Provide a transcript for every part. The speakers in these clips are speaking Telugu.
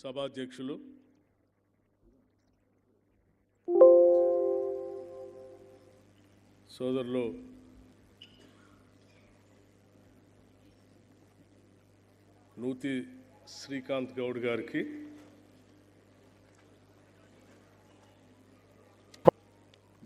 సభాధ్యక్షులు సోదరులు నూతి శ్రీకాంత్ గౌడ్ గారికి,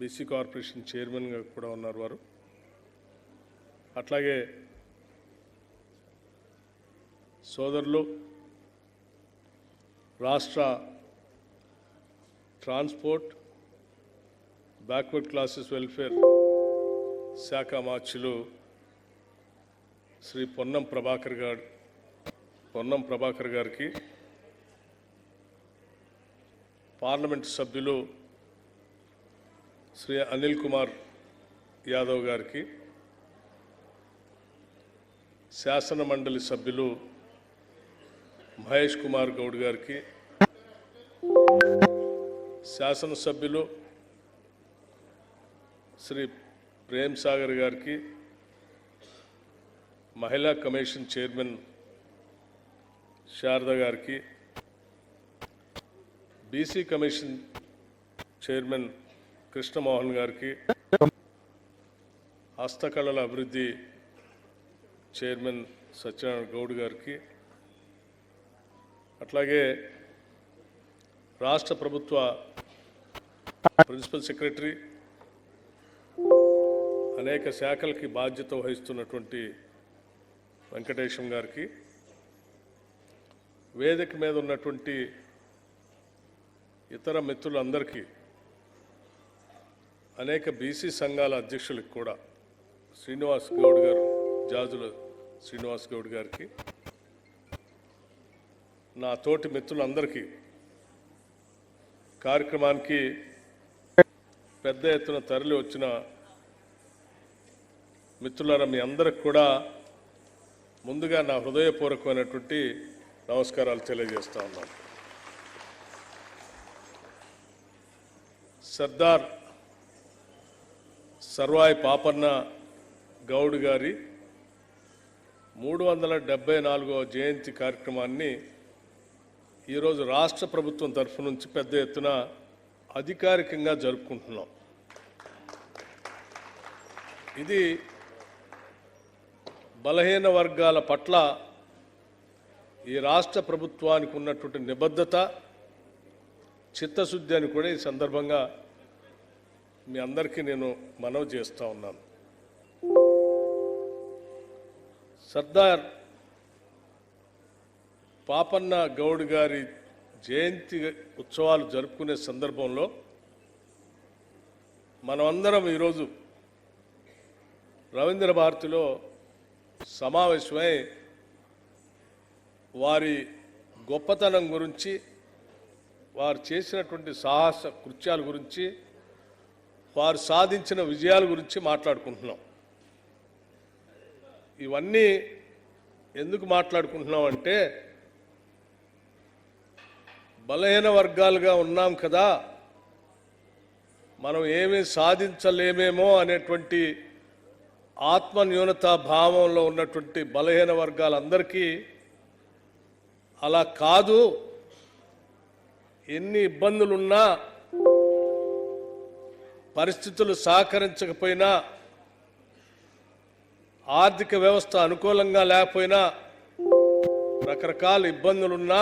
బీసీ కార్పొరేషన్ చైర్మన్గా కూడా ఉన్నారు వారు. అట్లాగే సోదరులు రాష్ట్ర ట్రాన్స్పోర్ట్ బ్యాక్వర్డ్ క్లాసెస్ వెల్ఫేర్ శాఖ మార్చులు శ్రీ పొన్నం ప్రభాకర్ గారికి, పార్లమెంట్ సభ్యులు శ్రీ అనిల్ కుమార్ యాదవ్ గారికి, శాసన మండలి సభ్యులు మహేష్ కుమార్ గౌడ్ గారికి, శాసనసభ్యులు శ్రీ ప్రేమ్ సాగర్ గారికి, మహిళా కమిషన్ చైర్మన్ శారద గారికి, బీసీ కమిషన్ చైర్మన్ కృష్ణమోహన్ గారికి, హస్తకళల అభివృద్ధి చైర్మన్ సత్యనారాయణ గౌడ్ గారికి, అట్లాగే రాష్ట్ర ప్రభుత్వ ప్రిన్సిపల్ సెక్రటరీ, అనేక శాఖలకి బాధ్యత వహిస్తున్నటువంటి వెంకటేశం గారికి, వేదిక మీద ఉన్నటువంటి ఇతర మిత్రులందరికీ, అనేక బీసీ సంఘాల అధ్యక్షులకు కూడా, శ్రీనివాస్ గౌడ్ గారు, జాజుల శ్రీనివాస్ గౌడ్ గారికి, నా తోటి మిత్రులందరికీ, కార్యక్రమానికి పెద్ద ఎత్తున తరలి వచ్చిన మిత్రులారా, మీ అందరికి కూడా ముందుగా నా హృదయపూర్వకమైనటువంటి నమస్కారాలు తెలియజేస్తా ఉన్నాను. సర్దార్ సర్వాయి పాపన్న గౌడ్ గారి 374వ జయంతి కార్యక్రమాన్ని ఈరోజు రాష్ట్ర ప్రభుత్వం తరఫు నుంచి పెద్ద ఎత్తున అధికారికంగా జరుపుకుంటున్నాం. ఇది బలహీన వర్గాల పట్ల ఈ రాష్ట్ర ప్రభుత్వానికి ఉన్నటువంటి నిబద్ధత, చిత్తశుద్ధి అని కూడా ఈ సందర్భంగా మీ అందరికీ నేను మనవి చేస్తూ ఉన్నాను. సర్దార్ పాపన్న గౌడ్ గారి జయంతి ఉత్సవాలు జరుపుకునే సందర్భంలో మనమందరం ఈరోజు రవీంద్ర భారతిలో సమావేశమై వారి గొప్పతనం గురించి, వారు చేసినటువంటి సాహస కృత్యాల గురించి, వారు సాధించిన విజయాల గురించి మాట్లాడుకుంటున్నాం. ఇవన్నీ ఎందుకు మాట్లాడుకుంటున్నాం అంటే, బలహీన వర్గాలుగా ఉన్నాం కదా, మనం ఏమీ సాధించలేమేమో అనేటువంటి ఆత్మన్యూనతా భావంలో ఉన్నటువంటి బలహీన వర్గాలందరికీ అలా కాదు, ఎన్ని ఇబ్బందులున్నా, పరిస్థితులు సహకరించకపోయినా, ఆర్థిక వ్యవస్థ అనుకూలంగా లేకపోయినా, రకరకాల ఇబ్బందులున్నా,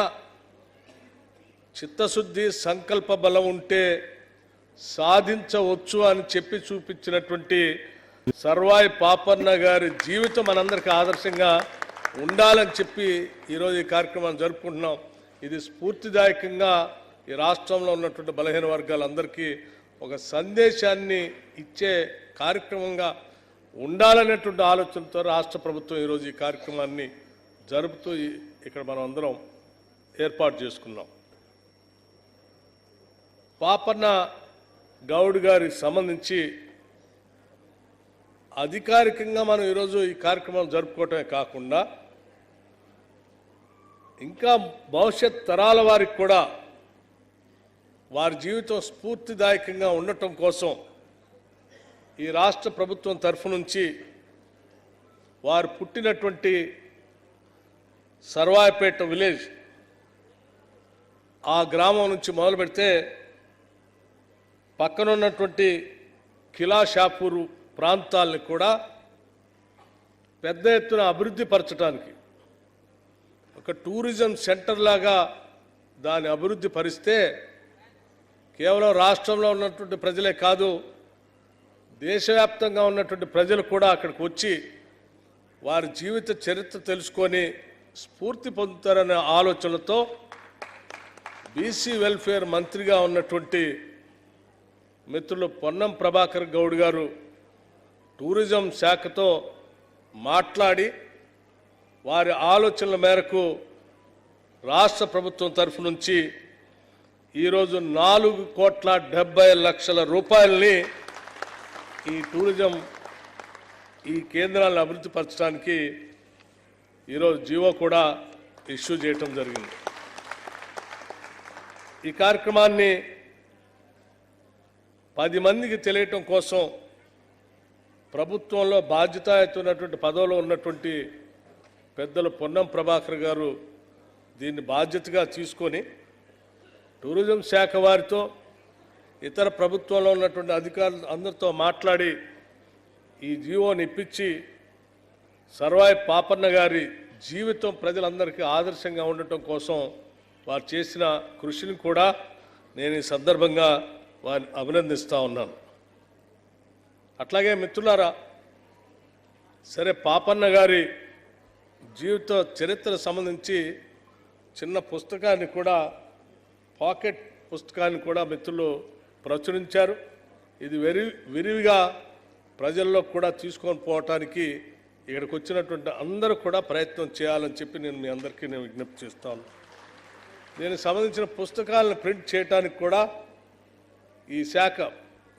చిత్తశుద్ధి, సంకల్ప బలం ఉంటే సాధించవచ్చు అని చెప్పి చూపించినటువంటి సర్వాయి పాపన్న గారి జీవితం మనందరికీ ఆదర్శంగా ఉండాలని చెప్పి ఈరోజు ఈ కార్యక్రమాన్ని జరుపుకుంటున్నాం. ఇది స్ఫూర్తిదాయకంగా ఈ రాష్ట్రంలో ఉన్నటువంటి బలహీన వర్గాలందరికీ ఒక సందేశాన్ని ఇచ్చే కార్యక్రమంగా ఉండాలనేటువంటి ఆలోచనతో రాష్ట్ర ప్రభుత్వం ఈరోజు ఈ కార్యక్రమాన్ని జరుపుతూ ఇక్కడ మనం అందరం ఏర్పాటు చేసుకున్నాం. పాపన్న గౌడ్ గారికి సంబంధించి అధికారికంగా మనం ఈరోజు ఈ కార్యక్రమం జరుపుకోవటమే కాకుండా, ఇంకా భవిష్యత్ తరాల వారికి కూడా వారి జీవితం స్ఫూర్తిదాయకంగా ఉండటం కోసం ఈ రాష్ట్ర ప్రభుత్వం తరఫు నుంచి వారు పుట్టినటువంటి సర్వాయిపేట విలేజ్ ఆ గ్రామం నుంచి మొదలు పెడితే పక్కనున్నటువంటి కిలాషాపూర్ ప్రాంతాలను కూడా పెద్ద ఎత్తున అభివృద్ధి పరచడానికి ఒక టూరిజం సెంటర్ లాగా దాన్ని అభివృద్ధి పరిస్తే కేవలం రాష్ట్రంలో ఉన్నటువంటి ప్రజలే కాదు, దేశవ్యాప్తంగా ఉన్నటువంటి ప్రజలు కూడా అక్కడికి వచ్చి వారి జీవిత చరిత్ర తెలుసుకొని స్ఫూర్తి పొందుతారనే ఆలోచనలతో బీసీ వెల్ఫేర్ మంత్రిగా ఉన్నటువంటి మిత్రులు పొన్నం ప్రభాకర్ గౌడ్ గారు టూరిజం శాఖతో మాట్లాడి వారి ఆలోచనల మేరకు రాష్ట్ర ప్రభుత్వం తరఫు నుంచి ఈరోజు 4,70,00,000 రూపాయలని ఈ టూరిజం ఈ కేంద్రాలను అభివృద్ధి పరచడానికి ఈరోజు జీవో కూడా ఇష్యూ చేయటం జరిగింది. ఈ కార్యక్రమాన్ని 10 మందికి తెలియటం కోసం ప్రభుత్వంలో బాధ్యతాయుతమైనటువంటి పదవిలో ఉన్నటువంటి పెద్దలు పొన్నం ప్రభాకర్ గారు దీన్ని బాధ్యతగా తీసుకొని టూరిజం శాఖ వారితో ఇతర ప్రభుత్వంలో ఉన్నటువంటి అధికారులు అందరితో మాట్లాడి ఈ జీవోని ఇప్పించి సర్వాయి పాపన్న గారి జీవితం ప్రజలందరికీ ఆదర్శంగా ఉండటం కోసం వారు చేసిన కృషిని కూడా నేను ఈ సందర్భంగా వారిని అభినందిస్తూ ఉన్నాను. అట్లాగే మిత్రులారా, సరే పాపన్న గారి జీవిత చరిత్ర సంబంధించి చిన్న పుస్తకాన్ని కూడా పాకెట్ పుస్తకాన్ని కూడా మిత్రులు ప్రచురించారు. ఇది విరివిగా ప్రజల్లో కూడా తీసుకొని పోవటానికి ఇక్కడికి వచ్చినటువంటి అందరూ కూడా ప్రయత్నం చేయాలని చెప్పి నేను మీ అందరికీ విజ్ఞప్తి చేస్తాను. దీనికి సంబంధించిన పుస్తకాలను ప్రింట్ చేయడానికి కూడా ఈ శాఖ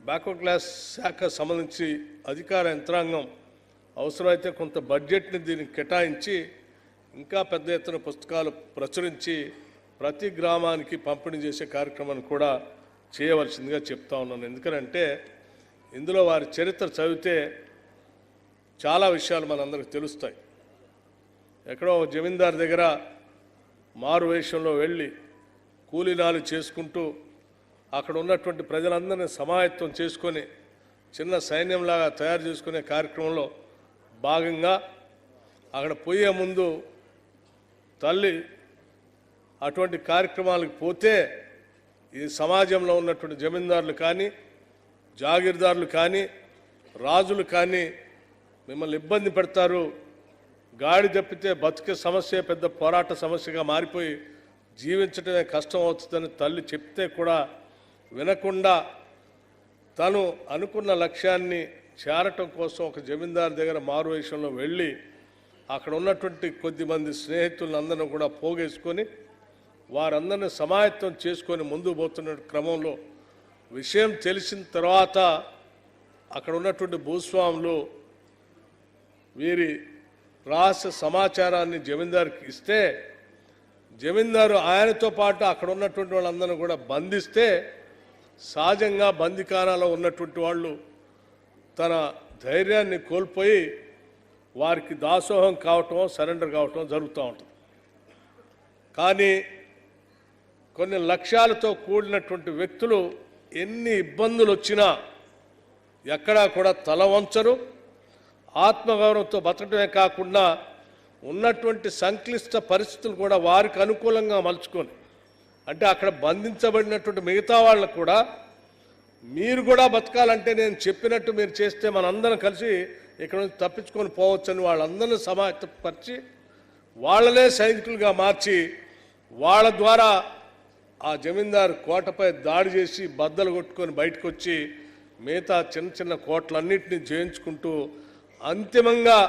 బ్యాక్వర్డ్ క్లాస్ శాఖ సంబంధించి అధికార యంత్రాంగం అవసరమైతే కొంత బడ్జెట్ని దీనికి కేటాయించి ఇంకా పెద్ద ఎత్తున పుస్తకాలు ప్రచురించి ప్రతి గ్రామానికి పంపిణీ చేసే కార్యక్రమాన్ని కూడా చేయవలసిందిగా చెప్తా ఉన్నాను. ఎందుకంటే ఇందులో వారి చరిత్ర చదివితే చాలా విషయాలు మనందరికీ తెలుస్తాయి. ఎక్కడో జమీందారు దగ్గర మారు వేషంలో వెళ్ళి కూలీనాలు చేసుకుంటూ అక్కడ ఉన్నటువంటి ప్రజలందరినీ సమాయత్తం చేసుకొని చిన్న సైన్యంలాగా తయారు చేసుకునే కార్యక్రమంలో భాగంగా అక్కడ పోయే ముందు తల్లి అటువంటి కార్యక్రమాలకు పోతే ఈ సమాజంలో ఉన్నటువంటి జమీందారులు కానీ జాగీర్దారులు కానీ రాజులు కానీ మిమ్మల్ని ఇబ్బంది పెడతారు, గాడి తప్పితే బతుకే సమస్య పెద్ద పోరాట సమస్యగా మారిపోయి జీవించడమే కష్టం అవుతుందని తల్లి చెప్తే కూడా వినకుండా తను అనుకున్న లక్ష్యాన్ని చేరటం కోసం ఒక జమీందారు దగ్గర మారువేషంలో వెళ్ళి అక్కడ ఉన్నటువంటి కొద్దిమంది స్నేహితులందరినీ కూడా పోగేసుకొని వారందరినీ సమాయత్తం చేసుకొని ముందుకు పోతున్న క్రమంలో విషయం తెలిసిన తర్వాత అక్కడ ఉన్నటువంటి భూస్వాములు వీరి రహస్య సమాచారాన్ని జమీందారుకి ఇస్తే జమీందారు ఆయనతో పాటు అక్కడ ఉన్నటువంటి వాళ్ళందరినీ కూడా బంధిస్తే సహజంగా బందిఖానాలో ఉన్నటువంటి వాళ్ళు తన ధైర్యాన్ని కోల్పోయి వారికి దాసోహం కావటం సరెండర్ కావటం జరుగుతూ ఉంటుంది. కానీ కొన్ని లక్ష్యాలతో కూడినటువంటి వ్యక్తులు ఎన్ని ఇబ్బందులు వచ్చినా ఎక్కడా కూడా తల వంచరు. ఆత్మగౌరవంతో బతకడమే కాకుండా ఉన్నటువంటి సంక్లిష్ట పరిస్థితులు కూడా వారికి అనుకూలంగా మలుచుకొని, అంటే అక్కడ బంధించబడినటువంటి మిగతా వాళ్ళకు కూడా మీరు కూడా బతకాలంటే నేను చెప్పినట్టు మీరు చేస్తే మనందరం కలిసి ఇక్కడ నుంచి తప్పించుకొని పోవచ్చని వాళ్ళందరినీ సమాయత్తపరిచి వాళ్ళనే సైనికులుగా మార్చి వాళ్ళ ద్వారా ఆ జమీందారు కోటపై దాడి చేసి బద్దలు కొట్టుకొని బయటకు వచ్చి మిగతా చిన్న చిన్న కోటలన్నింటినీ జయించుకుంటూ అంతిమంగా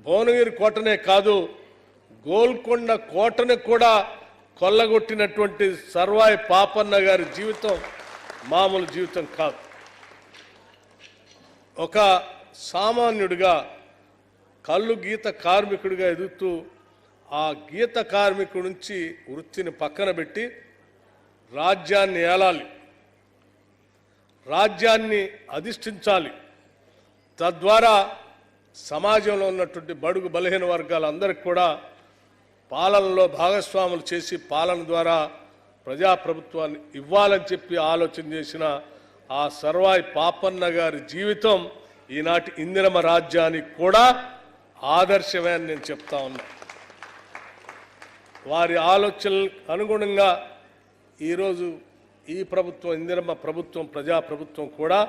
భువనగిరి కోటనే కాదు గోల్కొండ కోటను కూడా కొల్లగొట్టినటువంటి సర్వాయి పాపన్న గారి జీవితం మామూలు జీవితం కాదు. ఒక సామాన్యుడిగా కళ్ళు గీత కార్మికుడిగా ఎదుగుతూ ఆ గీత కార్మికుడి నుంచి వృత్తిని పక్కన పెట్టి రాజ్యాన్ని ఏలాలి, రాజ్యాన్ని అధిష్ఠించాలి, తద్వారా సమాజంలో ఉన్నటువంటి బడుగు బలహీన వర్గాలందరికీ కూడా పాలనలో భాగస్వాములు చేసి పాలన ద్వారా ప్రజాప్రభుత్వాన్ని ఇవ్వాలని చెప్పి ఆలోచన చేసిన ఆ సర్వాయి పాపన్న గారి జీవితం ఈనాటి ఇందిరమ రాజ్యానికి కూడా ఆదర్శమే అని నేను చెప్తా ఉన్నా. వారి ఆలోచనలకు అనుగుణంగా ఈరోజు ఈ ప్రభుత్వం ఇందిరమ ప్రభుత్వం ప్రజాప్రభుత్వం కూడా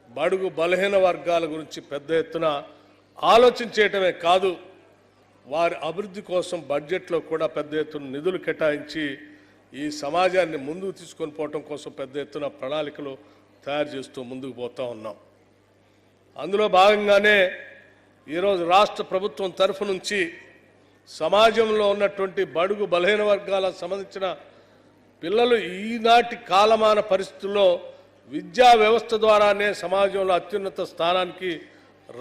బడుగు బలహీన వర్గాల గురించి పెద్ద ఎత్తున ఆలోచన చేయటమే కాదు, వారి అభివృద్ధి కోసం బడ్జెట్లో కూడా పెద్ద ఎత్తున నిధులు కేటాయించి ఈ సమాజాన్ని ముందుకు తీసుకొని పోవటం కోసం పెద్ద ఎత్తున ప్రణాళికలు తయారు చేస్తూ ముందుకు పోతూ ఉన్నాం. అందులో భాగంగానే ఈరోజు రాష్ట్ర ప్రభుత్వం తరఫు నుంచి సమాజంలో ఉన్నటువంటి బడుగు బలహీన వర్గాలకు సంబంధించిన పిల్లలు ఈనాటి కాలమాన పరిస్థితుల్లో విద్యా వ్యవస్థ ద్వారానే సమాజంలో అత్యున్నత స్థానానికి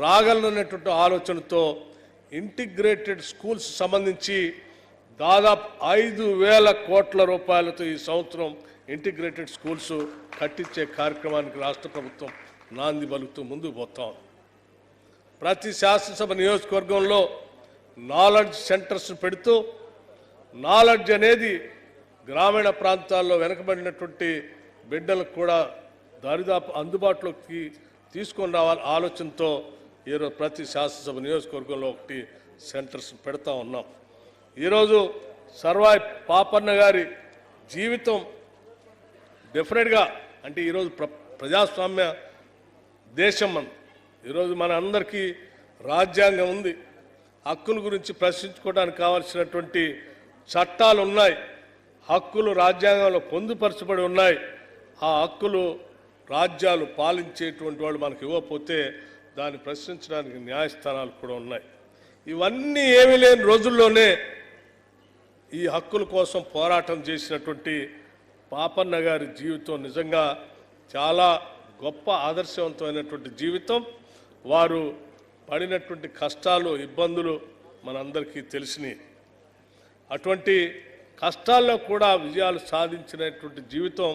రాగలనటువంటి ఆలోచనతో ఇంటిగ్రేటెడ్ స్కూల్స్ సంబంధించి దాదాపు 5,000 కోట్ల రూపాయలతో ఈ సంవత్సరం ఇంటిగ్రేటెడ్ స్కూల్స్ కట్టించే కార్యక్రమానికి రాష్ట్ర ప్రభుత్వం నాంది పలుకుతూ ముందుకు పోతాం. ప్రతి శాసనసభ నియోజకవర్గంలో నాలెడ్జ్ సెంటర్స్ పెడుతూ నాలెడ్జ్ అనేది గ్రామీణ ప్రాంతాల్లో వెనుకబడినటువంటి బిడ్డలకు కూడా దరిదాపు అందుబాటులోకి తీసుకొని రావాలి ఆలోచనతో ఈరోజు ప్రతి శాసనసభ నియోజకవర్గంలో ఒకటి సెంటర్స్ పెడతా ఉన్నాం. ఈరోజు సర్వాయి పాపన్న గారి జీవితం డెఫినెట్గా అంటే ఈరోజు ప్రజాస్వామ్య దేశం మనం. ఈరోజు మన అందరికీ రాజ్యాంగం ఉంది, హక్కుల గురించి ప్రశ్నించుకోవడానికి కావాల్సినటువంటి చట్టాలు ఉన్నాయి, హక్కులు రాజ్యాంగంలో పొందుపరచబడి ఉన్నాయి. ఆ హక్కులు రాజ్యాలు పాలించేటువంటి వాళ్ళు మనకు ఇవ్వకపోతే దాన్ని ప్రశ్నించడానికి న్యాయస్థానాలు కూడా ఉన్నాయి. ఇవన్నీ ఏమీ లేని రోజుల్లోనే ఈ హక్కుల కోసం పోరాటం చేసినటువంటి పాపన్న గారి జీవితం నిజంగా చాలా గొప్ప ఆదర్శవంతమైనటువంటి జీవితం. వారు పడినటువంటి కష్టాలు ఇబ్బందులు మనందరికీ తెలిసినాయి. అటువంటి కష్టాల్లో కూడా విజయాలు సాధించినటువంటి జీవితం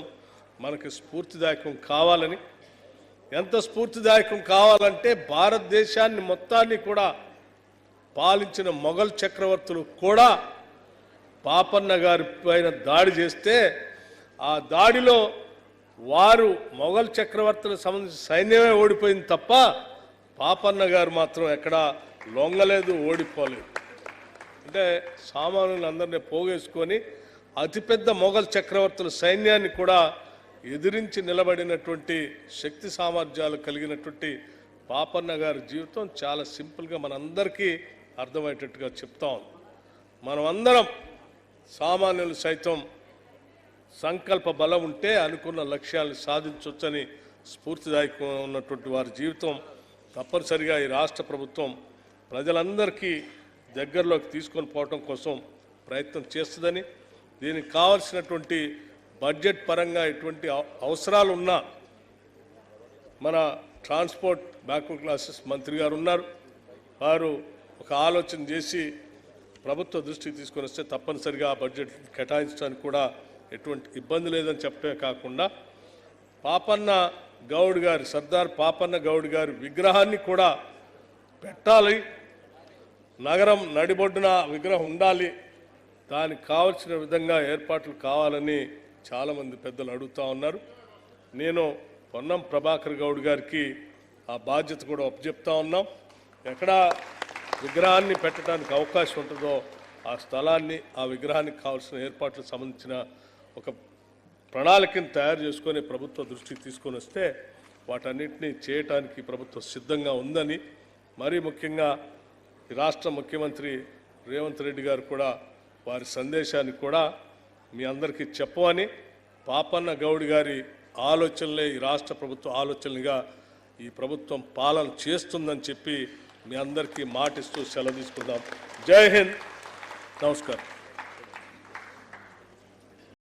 మనకి స్ఫూర్తిదాయకం కావాలని, ఎంత స్ఫూర్తిదాయకం కావాలంటే భారతదేశాన్ని మొత్తాన్ని కూడా పాలించిన మొఘల్ చక్రవర్తులు కూడా పాపన్న గారి పైన దాడి చేస్తే ఆ దాడిలో వారు మొఘల్ చక్రవర్తులకు సంబంధించిన సైన్యమే ఓడిపోయింది తప్ప పాపన్న గారు మాత్రం ఎక్కడా లొంగలేదు, ఓడిపోలేదు. అంటే సామాన్యులందరినీ పోగేసుకొని అతిపెద్ద మొఘల్ చక్రవర్తుల సైన్యాన్ని కూడా ఎదిరించి నిలబడినటువంటి శక్తి సామర్థ్యాలు కలిగినటువంటి పాపన్న గారి జీవితం చాలా సింపుల్గా మనందరికీ అర్థమయ్యేటట్టుగా చెప్తాం. మనమందరం సామాన్యులు సైతం సంకల్ప బలం ఉంటే అనుకున్న లక్ష్యాలను సాధించవచ్చని స్ఫూర్తిదాయకం ఉన్నటువంటి వారి జీవితం తప్పనిసరిగా ఈ రాష్ట్ర ప్రభుత్వం ప్రజలందరికీ దగ్గరలోకి తీసుకొని పోవటం కోసం ప్రయత్నం చేస్తుందని, దీనికి కావాల్సినటువంటి బడ్జెట్ పరంగా ఎటువంటి అవసరాలు ఉన్నా మన ట్రాన్స్పోర్ట్ బ్యాక్వర్డ్ క్లాసెస్ మంత్రి గారు ఉన్నారు, వారు ఒక ఆలోచన చేసి ప్రభుత్వ దృష్టికి తీసుకొని వస్తే తప్పనిసరిగా ఆ బడ్జెట్ కేటాయించడానికి కూడా ఎటువంటి ఇబ్బంది లేదని చెప్పడమే కాకుండా పాపన్న గౌడ్ గారి సర్దార్ పాపన్న గౌడ్ గారి విగ్రహాన్ని కూడా పెట్టాలి, నగరం నడిబొడ్డున విగ్రహం ఉండాలి, దానికి కావలసిన విధంగా ఏర్పాట్లు కావాలని చాలామంది పెద్దలు అడుగుతూ ఉన్నారు. నేను పొన్నం ప్రభాకర్ గౌడ్ గారికి ఆ బాధ్యత కూడా అప్పచెప్తా ఉన్నాం. ఎక్కడ విగ్రహాన్ని పెట్టడానికి అవకాశం ఉంటుందో ఆ స్థలాన్ని, ఆ విగ్రహానికి కావాల్సిన ఏర్పాట్లకు సంబంధించిన ఒక ప్రణాళికను తయారు చేసుకొని ప్రభుత్వ దృష్టికి తీసుకొని వస్తే వాటన్నిటినీ చేయటానికి ప్రభుత్వం సిద్ధంగా ఉందని, మరీ ముఖ్యంగా ఈ రాష్ట్ర ముఖ్యమంత్రి రేవంత్ రెడ్డి గారు కూడా వారి సందేశాన్ని కూడా మీ అందరికీ చెప్పమని, పాపన్న గౌడ్ గారి ఆలోచనలే ఈ రాష్ట్ర ప్రభుత్వ ఆలోచనలుగా ఈ ప్రభుత్వం పాలన చేస్తుందని చెప్పి మీ అందరికీ మాటిస్తూ సెలవు తీసుకుందాం. జై హింద్, నమస్కారం.